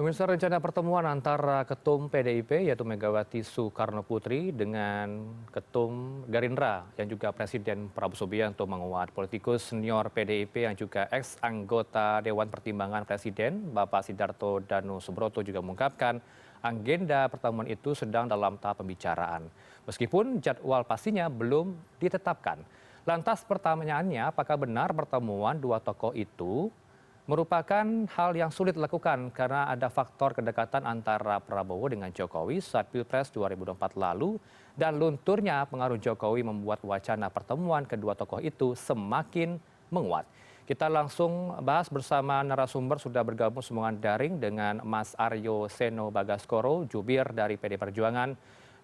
Pemirsa, rencana pertemuan antara Ketum PDIP yaitu Megawati Soekarnoputri dengan Ketum Gerindra yang juga Presiden Prabowo Subianto menguat. Politikus senior PDIP yang juga ex-anggota Dewan Pertimbangan Presiden Bapak Sidarto Danu Subroto juga mengungkapkan agenda pertemuan itu sedang dalam tahap pembicaraan. Meskipun jadwal pastinya belum ditetapkan. Lantas pertanyaannya, apakah benar pertemuan dua tokoh itu merupakan hal yang sulit dilakukan karena ada faktor kedekatan antara Prabowo dengan Jokowi saat Pilpres 2024 lalu dan lunturnya pengaruh Jokowi membuat wacana pertemuan kedua tokoh itu semakin menguat. Kita langsung bahas bersama narasumber sudah bergabung sambungan daring dengan Mas Aryo Seno Bagaskoro, jubir dari PD Perjuangan,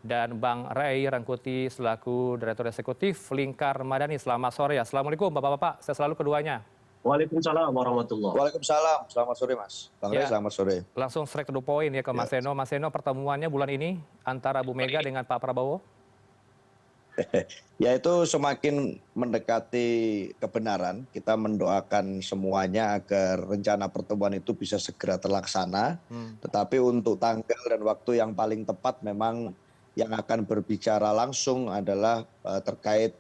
dan Bang Ray Rangkuti selaku Direktur Eksekutif Lingkar Madani. Selamat sore ya. Assalamualaikum Bapak-Bapak, saya selalu keduanya. Waalaikumsalam warahmatullahi. Waalaikumsalam, selamat sore Mas. Bang Ray, Ya, selamat sore. langsung straight to the point ya ke Mas Seno. Mas Seno, pertemuannya bulan ini antara Bu Mega dengan Pak Prabowo? Yaitu semakin mendekati kebenaran, kita mendoakan semuanya agar rencana pertemuan itu bisa segera terlaksana. Tetapi untuk tanggal dan waktu yang paling tepat memang yang akan berbicara langsung adalah terkait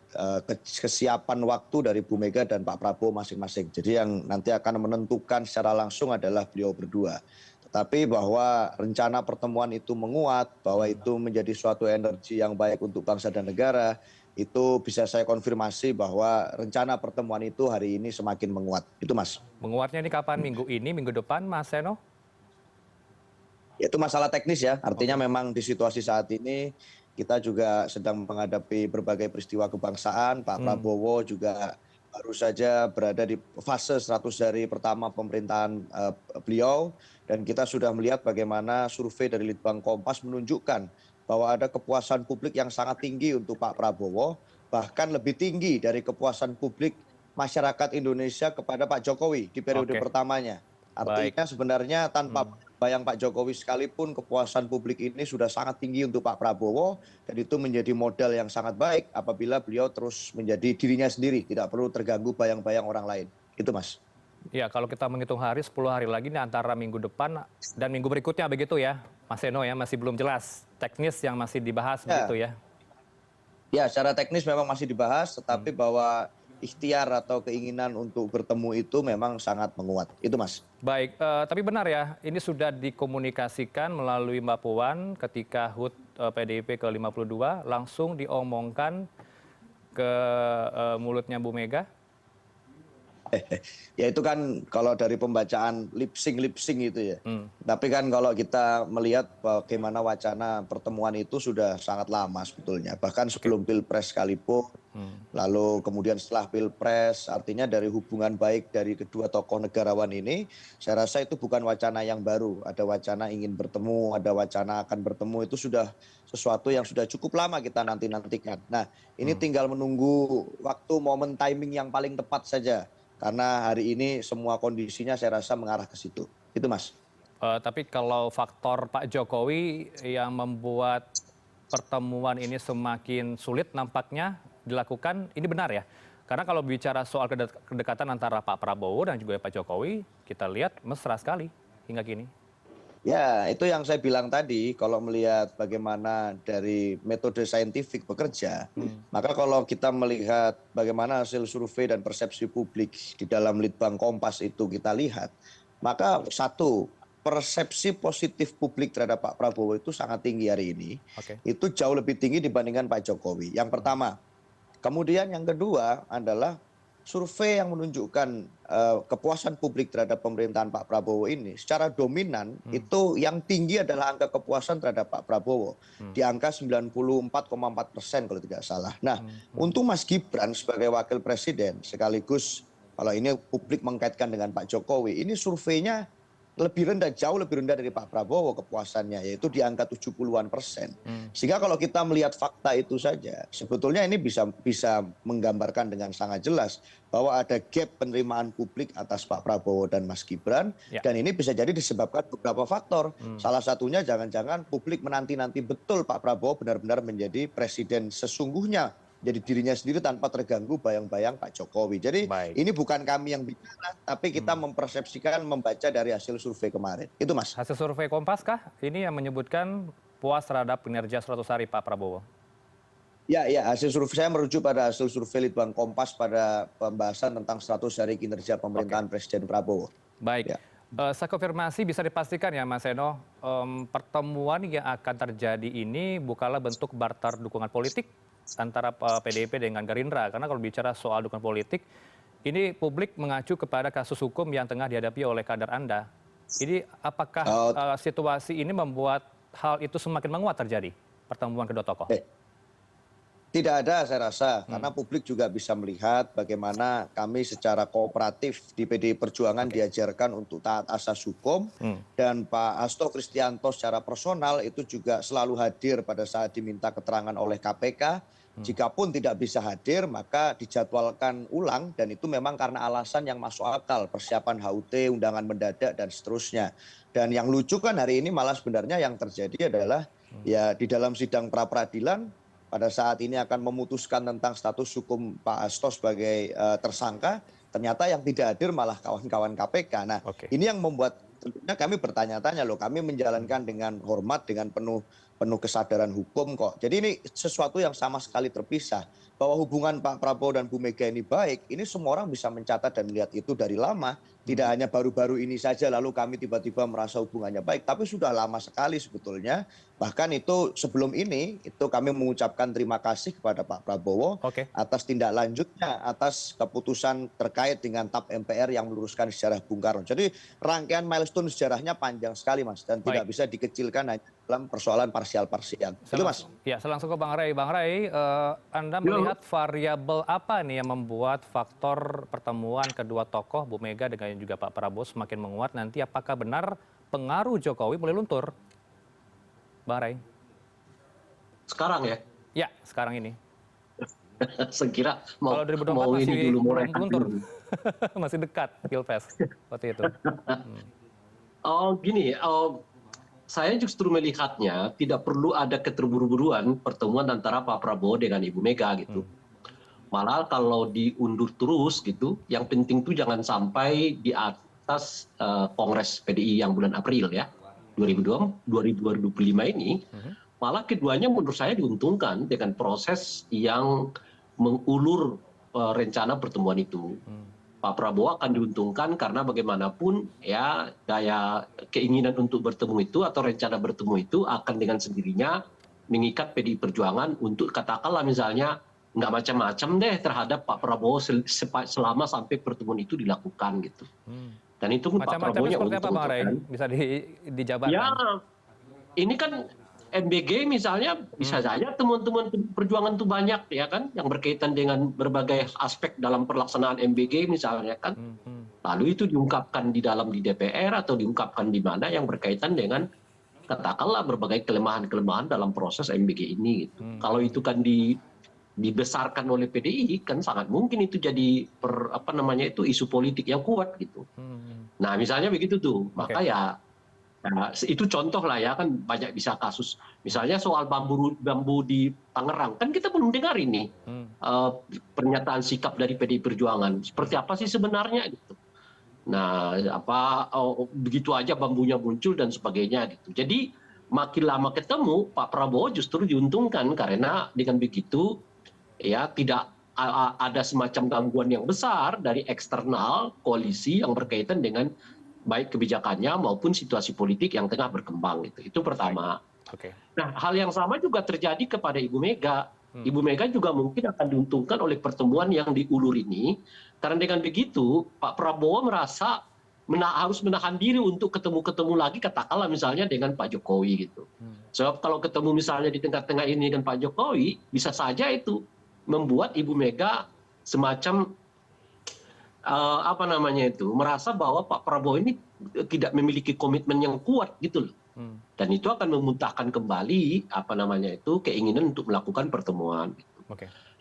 kesiapan waktu dari Bu Mega dan Pak Prabowo masing-masing. Jadi yang nanti akan menentukan secara langsung adalah beliau berdua. Tetapi bahwa rencana pertemuan itu menguat, bahwa itu menjadi suatu energi yang baik untuk bangsa dan negara, itu bisa saya konfirmasi bahwa rencana pertemuan itu hari ini semakin menguat. Itu Mas. Menguatnya ini kapan? Minggu ini, minggu depan, Mas Seno? Itu masalah teknis ya, artinya memang di situasi saat ini kita juga sedang menghadapi berbagai peristiwa kebangsaan. Pak Prabowo juga baru saja berada di fase 100 hari pertama pemerintahan beliau, dan kita sudah melihat bagaimana survei dari Litbang Kompas menunjukkan bahwa ada kepuasan publik yang sangat tinggi untuk Pak Prabowo, bahkan lebih tinggi dari kepuasan publik masyarakat Indonesia kepada Pak Jokowi di periode Oke, pertamanya. baik. Artinya sebenarnya tanpa bayang Pak Jokowi sekalipun kepuasan publik ini sudah sangat tinggi untuk Pak Prabowo, dan itu menjadi modal yang sangat baik apabila beliau terus menjadi dirinya sendiri, tidak perlu terganggu bayang-bayang orang lain. Itu Mas. Ya, kalau kita menghitung hari, 10 hari lagi nih antara minggu depan dan minggu berikutnya begitu ya, Mas Seno ya, masih belum jelas. Teknis yang masih dibahas begitu Ya, ya. ya secara teknis memang masih dibahas, tetapi bahwa ikhtiar atau keinginan untuk bertemu itu memang sangat menguat. Itu Mas. Baik, tapi benar ya, ini sudah dikomunikasikan melalui Mbak Puan ketika HUT PDIP ke-52, langsung diomongkan ke mulutnya Bu Mega. Ya itu kan kalau dari pembacaan lip sync itu ya. Tapi kan kalau kita melihat bagaimana wacana pertemuan itu sudah sangat lama sebetulnya. Bahkan Oke. sebelum Pilpres sekalipun, lalu kemudian setelah Pilpres, artinya dari hubungan baik dari kedua tokoh negarawan ini, saya rasa itu bukan wacana yang baru. Ada wacana ingin bertemu, ada wacana akan bertemu, itu sudah sesuatu yang sudah cukup lama kita nantikan. Nah, ini tinggal menunggu waktu, momen, timing yang paling tepat saja. Karena hari ini semua kondisinya saya rasa mengarah ke situ. Itu Mas. Tapi kalau faktor Pak Jokowi yang membuat pertemuan ini semakin sulit nampaknya dilakukan, ini benar ya? Karena kalau bicara soal kedekatan antara Pak Prabowo dan juga Pak Jokowi, kita lihat mesra sekali hingga kini. Ya, itu yang saya bilang tadi, kalau melihat bagaimana dari metode saintifik bekerja, maka kalau kita melihat bagaimana hasil survei dan persepsi publik di dalam Litbang Kompas itu kita lihat, maka satu, persepsi positif publik terhadap Pak Prabowo itu sangat tinggi hari ini. Oke. Itu jauh lebih tinggi dibandingkan Pak Jokowi. Yang pertama. Kemudian yang kedua adalah survei yang menunjukkan kepuasan publik terhadap pemerintahan Pak Prabowo ini secara dominan itu yang tinggi adalah angka kepuasan terhadap Pak Prabowo di angka 94,4% kalau tidak salah. Nah, untuk Mas Gibran sebagai wakil presiden sekaligus kalau ini publik mengkaitkan dengan Pak Jokowi, ini surveinya lebih rendah, jauh lebih rendah dari Pak Prabowo kepuasannya, yaitu di angka 70-an%. Sehingga kalau kita melihat fakta itu saja, sebetulnya ini bisa menggambarkan dengan sangat jelas bahwa ada gap penerimaan publik atas Pak Prabowo dan Mas Gibran, Ya. dan ini bisa jadi disebabkan beberapa faktor. Salah satunya jangan-jangan publik menanti-nanti betul Pak Prabowo benar-benar menjadi presiden sesungguhnya jadi dirinya sendiri tanpa terganggu bayang-bayang Pak Jokowi. Jadi Baik. ini bukan kami yang bicara, tapi kita mempersepsikan membaca dari hasil survei kemarin. Itu Mas. Hasil survei Kompas kah ini yang menyebutkan puas terhadap kinerja 100 hari Pak Prabowo? Ya, hasil survei saya merujuk pada hasil survei Litbang Kompas pada pembahasan tentang 100 hari kinerja pemerintahan Presiden Prabowo. Baik. Ya. Saya konfirmasi bisa dipastikan ya Mas Eno, pertemuan yang akan terjadi ini bukanlah bentuk barter dukungan politik antara PDIP dengan Gerindra. Karena kalau bicara soal dukungan politik, ini publik mengacu kepada kasus hukum yang tengah dihadapi oleh kader Anda. Ini apakah situasi ini membuat hal itu semakin menguat terjadi, pertemuan kedua tokoh? Tidak ada saya rasa, karena publik juga bisa melihat bagaimana kami secara kooperatif di PDI Perjuangan diajarkan untuk taat asas hukum, dan Pak Hasto Kristianto secara personal itu juga selalu hadir pada saat diminta keterangan oleh KPK. Jikapun tidak bisa hadir, maka dijadwalkan ulang, dan itu memang karena alasan yang masuk akal, persiapan HUT, undangan mendadak, dan seterusnya. Dan yang lucu kan hari ini malah sebenarnya yang terjadi adalah ya di dalam sidang pra-peradilan, pada saat ini akan memutuskan tentang status hukum Pak Hasto sebagai tersangka, ternyata yang tidak hadir malah kawan-kawan KPK. Nah, ini yang membuat tentunya kami bertanya-tanya loh, kami menjalankan dengan hormat, dengan penuh kesadaran hukum kok. Jadi ini sesuatu yang sama sekali terpisah. Bahwa hubungan Pak Prabowo dan Bu Mega ini baik, ini semua orang bisa mencatat dan melihat itu dari lama. Tidak hanya baru-baru ini saja lalu kami tiba-tiba merasa hubungannya baik, tapi sudah lama sekali sebetulnya. Bahkan itu sebelum ini, itu kami mengucapkan terima kasih kepada Pak Prabowo atas tindak lanjutnya, atas keputusan terkait dengan TAP MPR yang meluruskan sejarah Bung Karno. Jadi rangkaian milestone sejarahnya panjang sekali Mas, dan tidak bisa dikecilkan hanya dalam persoalan parsial-parsial. Itu Mas. Ya, saya langsung ke Bang Ray. Bang Ray, Anda melihat variabel apa nih yang membuat faktor pertemuan kedua tokoh Bu Mega dengan juga Pak Prabowo semakin menguat nanti? Apakah benar pengaruh Jokowi mulai luntur? Bang Ray. Sekarang ya? Ya, sekarang ini. Sekira mau 2024 ini dulu mulai luntur. Masih dekat Pilpres waktu itu. Gini, saya justru melihatnya tidak perlu ada keterburu-buruan pertemuan antara Pak Prabowo dengan Ibu Mega gitu. Malah kalau diundur terus gitu, yang penting tuh jangan sampai di atas Kongres PDI yang bulan April ya, 2025 ini, malah keduanya menurut saya diuntungkan dengan proses yang mengulur rencana pertemuan itu. Pak Prabowo akan diuntungkan karena bagaimanapun ya daya keinginan untuk bertemu itu atau rencana bertemu itu akan dengan sendirinya mengikat PDI Perjuangan untuk katakanlah misalnya nggak macam-macam deh terhadap Pak Prabowo selama sampai pertemuan itu dilakukan gitu. Dan itu pun Pak Prabowo nya seperti apa Bang Ray? Bisa dijabarkan? Ya, ini kan MBG misalnya bisa saja teman-teman perjuangan itu banyak ya kan yang berkaitan dengan berbagai aspek dalam pelaksanaan MBG misalnya kan. Lalu itu diungkapkan di DPR atau diungkapkan di mana yang berkaitan dengan katakanlah berbagai kelemahan-kelemahan dalam proses MBG ini gitu. Kalau itu kan dibesarkan oleh PDI kan sangat mungkin itu jadi isu politik yang kuat gitu. Nah, misalnya begitu tuh. Maka ya itu contoh lah ya kan banyak bisa kasus. Misalnya soal bambu di Tangerang kan kita belum dengar ini pernyataan sikap dari PDI Perjuangan. Seperti apa sih sebenarnya gitu. Nah, begitu aja bambunya muncul dan sebagainya gitu. Jadi makin lama ketemu Pak Prabowo justru diuntungkan karena dengan begitu ya tidak ada semacam gangguan yang besar dari eksternal koalisi yang berkaitan dengan baik kebijakannya maupun situasi politik yang tengah berkembang gitu. Itu pertama. Nah, hal yang sama juga terjadi kepada Ibu Mega. Ibu Mega juga mungkin akan diuntungkan oleh pertemuan yang diulur ini karena dengan begitu Pak Prabowo merasa harus menahan diri untuk ketemu-ketemu lagi katakanlah misalnya dengan Pak Jokowi gitu. Sebab kalau ketemu misalnya di tengah-tengah ini dengan Pak Jokowi bisa saja itu membuat Ibu Mega semacam merasa bahwa Pak Prabowo ini tidak memiliki komitmen yang kuat gitu loh. Dan itu akan memuntahkan kembali keinginan untuk melakukan pertemuan gitu.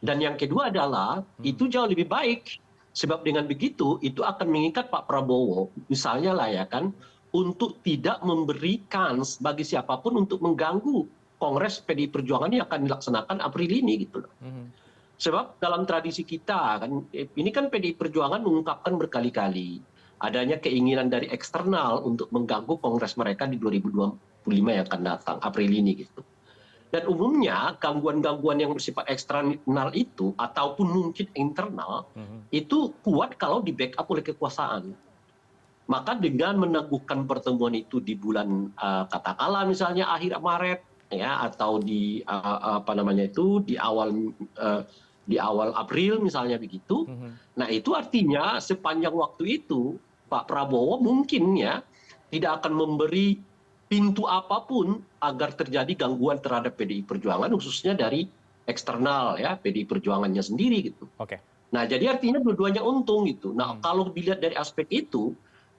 Dan yang kedua adalah itu jauh lebih baik sebab dengan begitu itu akan mengikat Pak Prabowo misalnya lah ya kan untuk tidak memberikan bagi siapapun untuk mengganggu Kongres PDI Perjuangan yang akan dilaksanakan April ini gitu loh. Sebab dalam tradisi kita kan, ini kan PDI Perjuangan mengungkapkan berkali-kali adanya keinginan dari eksternal untuk mengganggu kongres mereka di 2025 yang akan datang, April ini gitu. Dan umumnya gangguan-gangguan yang bersifat eksternal itu ataupun mungkin internal itu kuat kalau di backup oleh kekuasaan. Maka dengan meneguhkan pertemuan itu di bulan katakanlah misalnya akhir Maret ya atau di apa namanya itu di awal April misalnya begitu. Nah itu artinya sepanjang waktu itu Pak Prabowo mungkin ya tidak akan memberi pintu apapun agar terjadi gangguan terhadap PDI Perjuangan khususnya dari eksternal ya PDI Perjuangannya sendiri gitu. Oke. Nah jadi artinya dua-duanya untung gitu. Nah kalau dilihat dari aspek itu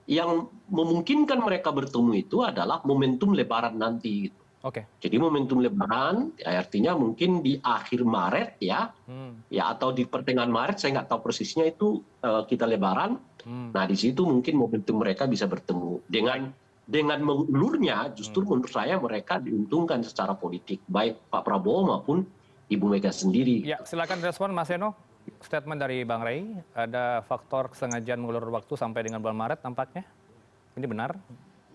yang memungkinkan mereka bertemu itu adalah momentum Lebaran nanti gitu. Oke. Jadi momentum Lebaran ya artinya mungkin di akhir Maret ya, ya atau di pertengahan Maret saya nggak tahu persisnya itu kita Lebaran. Nah di situ mungkin momentum mereka bisa bertemu dengan mengulurnya justru menurut saya mereka diuntungkan secara politik baik Pak Prabowo maupun Ibu Mega sendiri. Ya silakan respon Mas Eno. Statement dari Bang Rey, ada faktor kesengajaan mengulur waktu sampai dengan bulan Maret tampaknya. Ini benar?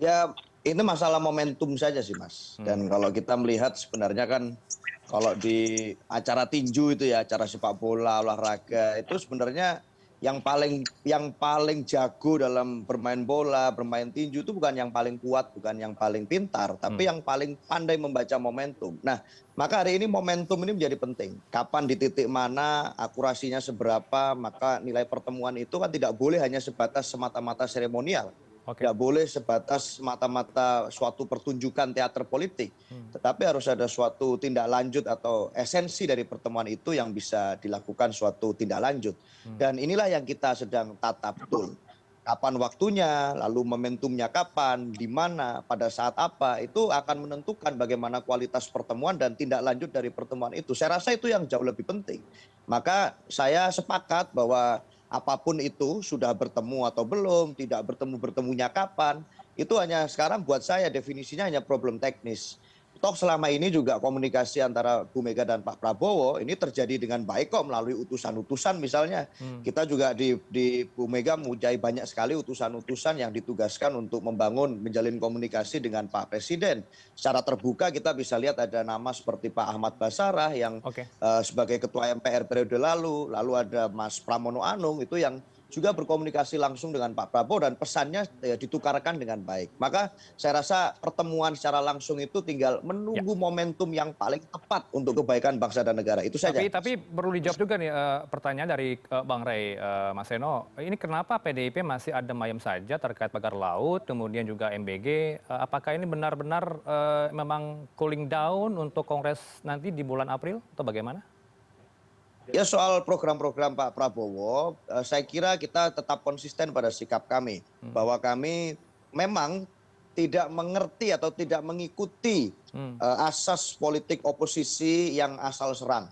Ya, ini masalah momentum saja sih, Mas. Dan kalau kita melihat sebenarnya kan kalau di acara tinju itu ya, acara sepak bola, olahraga, itu sebenarnya yang paling jago dalam bermain bola, bermain tinju itu bukan yang paling kuat, bukan yang paling pintar, tapi yang paling pandai membaca momentum. Nah, maka hari ini momentum ini menjadi penting. Kapan di titik mana, akurasinya seberapa, maka nilai pertemuan itu kan tidak boleh hanya sebatas semata-mata seremonial. Tidak boleh sebatas semata-mata suatu pertunjukan teater politik, tetapi harus ada suatu tindak lanjut atau esensi dari pertemuan itu yang bisa dilakukan suatu tindak lanjut. Dan inilah yang kita sedang tata betul. Kapan waktunya, lalu momentumnya kapan, di mana, pada saat apa, itu akan menentukan bagaimana kualitas pertemuan dan tindak lanjut dari pertemuan itu. Saya rasa itu yang jauh lebih penting. Maka saya sepakat bahwa apapun itu sudah bertemu atau belum, tidak bertemunya kapan, itu hanya sekarang buat saya definisinya hanya problem teknis. Toh selama ini juga komunikasi antara Bu Mega dan Pak Prabowo ini terjadi dengan baik kok melalui utusan-utusan misalnya. Kita juga di Bu Mega mempunyai banyak sekali utusan-utusan yang ditugaskan untuk menjalin komunikasi dengan Pak Presiden. Secara terbuka kita bisa lihat ada nama seperti Pak Ahmad Basarah yang sebagai Ketua MPR periode lalu ada Mas Pramono Anung itu yang juga berkomunikasi langsung dengan Pak Prabowo dan pesannya ditukarkan dengan baik. Maka saya rasa pertemuan secara langsung itu tinggal menunggu momentum yang paling tepat untuk kebaikan bangsa dan negara. Itu saja. Tapi perlu dijawab juga nih pertanyaan dari Bang Rey, Mas Eno. Ini kenapa PDIP masih adem ayem saja terkait pagar laut, kemudian juga MBG. Apakah ini benar-benar memang cooling down untuk Kongres nanti di bulan April atau bagaimana? Ya soal program-program Pak Prabowo, saya kira kita tetap konsisten pada sikap kami. Bahwa kami memang tidak mengerti atau tidak mengikuti asas politik oposisi yang asal serang.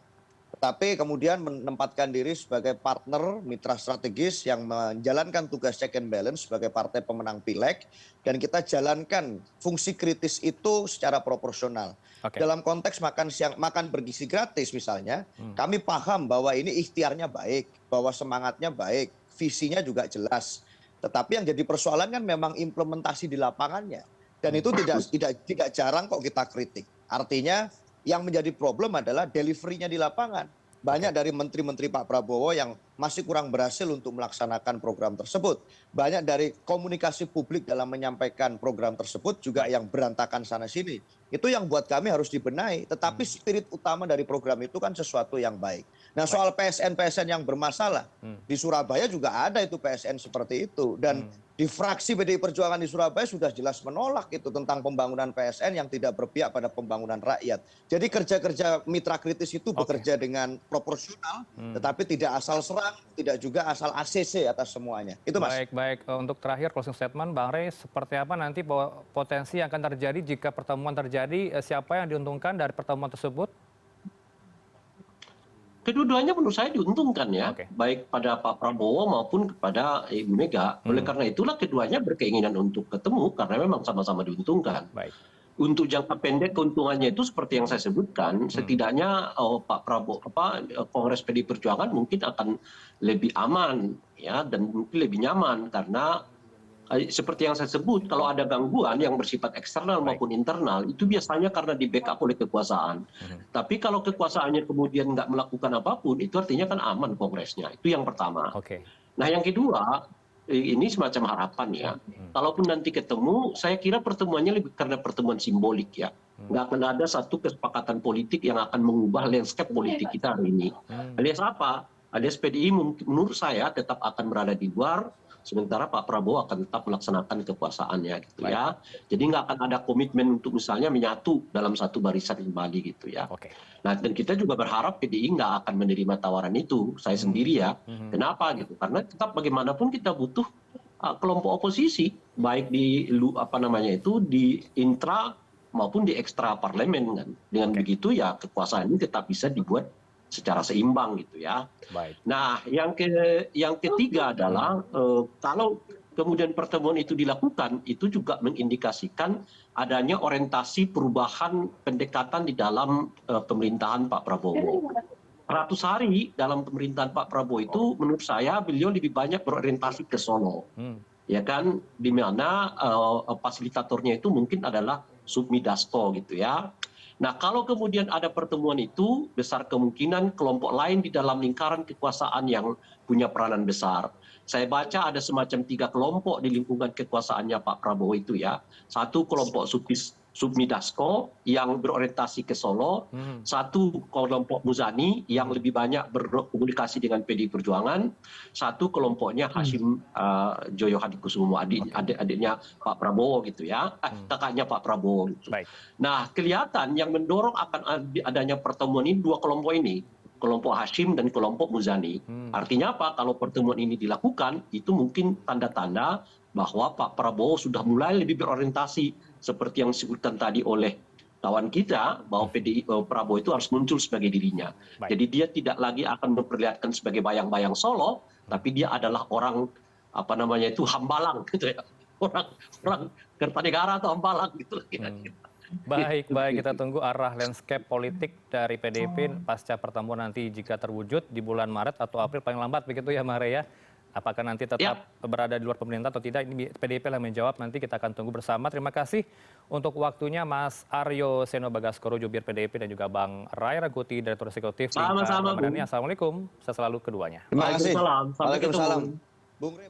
Tetapi kemudian menempatkan diri sebagai partner mitra strategis yang menjalankan tugas check and balance sebagai partai pemenang pileg. Dan kita jalankan fungsi kritis itu secara proporsional. Dalam konteks makan bergizi gratis misalnya, kami paham bahwa ini ikhtiarnya baik, bahwa semangatnya baik, visinya juga jelas. Tetapi yang jadi persoalan kan memang implementasi di lapangannya. Dan itu tidak jarang kok kita kritik. Artinya yang menjadi problem adalah delivery-nya di lapangan. Banyak dari menteri-menteri Pak Prabowo yang masih kurang berhasil untuk melaksanakan program tersebut. Banyak dari komunikasi publik dalam menyampaikan program tersebut juga yang berantakan sana-sini. Itu yang buat kami harus dibenahi. Tetapi spirit utama dari program itu kan sesuatu yang baik. Nah soal PSN yang bermasalah, di Surabaya juga ada itu PSN seperti itu. Dan di fraksi PDI Perjuangan di Surabaya sudah jelas menolak itu tentang pembangunan PSN yang tidak berpihak pada pembangunan rakyat. Jadi kerja-kerja mitra kritis itu bekerja dengan proporsional, tetapi tidak asal serang, tidak juga asal ACC atas semuanya. Itu Mas. Baik. Untuk terakhir closing statement, Bang Rey, seperti apa nanti potensi yang akan terjadi jika pertemuan terjadi, siapa yang diuntungkan dari pertemuan tersebut? Kedua-duanya menurut saya diuntungkan ya, baik pada Pak Prabowo maupun kepada Ibu Mega. Oleh karena itulah keduanya berkeinginan untuk ketemu karena memang sama-sama diuntungkan. untuk jangka pendek keuntungannya itu seperti yang saya sebutkan, setidaknya Pak Prabowo Kongres PDI Perjuangan mungkin akan lebih aman ya dan mungkin lebih nyaman karena seperti yang saya sebut kalau ada gangguan yang bersifat eksternal maupun internal itu biasanya karena di backup oleh kekuasaan. Tapi kalau kekuasaannya kemudian nggak melakukan apapun itu artinya kan aman kongresnya. Itu yang pertama. Nah yang kedua ini semacam harapan ya. Kalaupun nanti ketemu, saya kira pertemuannya lebih karena pertemuan simbolik ya. Nggak akan ada satu kesepakatan politik yang akan mengubah landscape politik kita hari ini. Alias apa? Alias PDI menurut saya tetap akan berada di luar, sementara Pak Prabowo akan tetap melaksanakan kekuasaannya gitu ya. Jadi nggak akan ada komitmen untuk misalnya menyatu dalam satu barisan kembali gitu ya. Nah dan kita juga berharap PDI nggak akan menerima tawaran itu. Saya sendiri ya. Kenapa gitu? Karena tetap bagaimanapun kita butuh kelompok oposisi baik di di intra maupun di ekstra parlemen kan. Dengan begitu ya kekuasaan ini tetap bisa dibuat secara seimbang gitu ya. Nah, yang ketiga adalah kalau kemudian pertemuan itu dilakukan, itu juga mengindikasikan adanya orientasi perubahan pendekatan di dalam pemerintahan Pak Prabowo. 100 hari dalam pemerintahan Pak Prabowo itu menurut saya beliau lebih banyak berorientasi ke Solo. Ya kan, di mana fasilitatornya itu mungkin adalah Sufmi Dasko gitu ya. Nah kalau kemudian ada pertemuan itu, besar kemungkinan kelompok lain di dalam lingkaran kekuasaan yang punya peranan besar. Saya baca ada semacam 3 kelompok di lingkungan kekuasaannya Pak Prabowo itu ya. Satu kelompok Sufmi Dasko yang berorientasi ke Solo. Satu kelompok Muzani yang lebih banyak berkomunikasi dengan PDI Perjuangan. Satu kelompoknya Hashim Joyo Hadikusumo, adik-adiknya Pak Prabowo gitu ya. Kakaknya Pak Prabowo gitu. Nah kelihatan yang mendorong akan adanya pertemuan ini 2 kelompok ini. Kelompok Hashim dan kelompok Muzani. Artinya apa? Kalau pertemuan ini dilakukan, itu mungkin tanda-tanda bahwa Pak Prabowo sudah mulai lebih berorientasi seperti yang disebutkan tadi oleh kawan kita, bahwa Prabowo itu harus muncul sebagai dirinya. Jadi dia tidak lagi akan memperlihatkan sebagai bayang-bayang Solo, tapi dia adalah orang hambalang gitu ya. Orang Kertanegara atau hambalang gitu kira-kira. Baik, kita tunggu arah landscape politik dari PDIP pasca pertemuan nanti jika terwujud di bulan Maret atau April paling lambat begitu ya Mare ya. Apakah nanti tetap berada di luar pemerintah atau tidak, ini PDIP yang menjawab, nanti kita akan tunggu bersama. Terima kasih untuk waktunya Mas Aryo Seno Bagaskoro, jubir PDIP, dan juga Bang Ray Rangkuti, Direktur Eksekutif Sama-sama, Madani. Assalamualaikum, saya selalu keduanya. Terima kasih. Waalaikumsalam. Sampai ketemu. Waalaikumsalam. Bung Rey,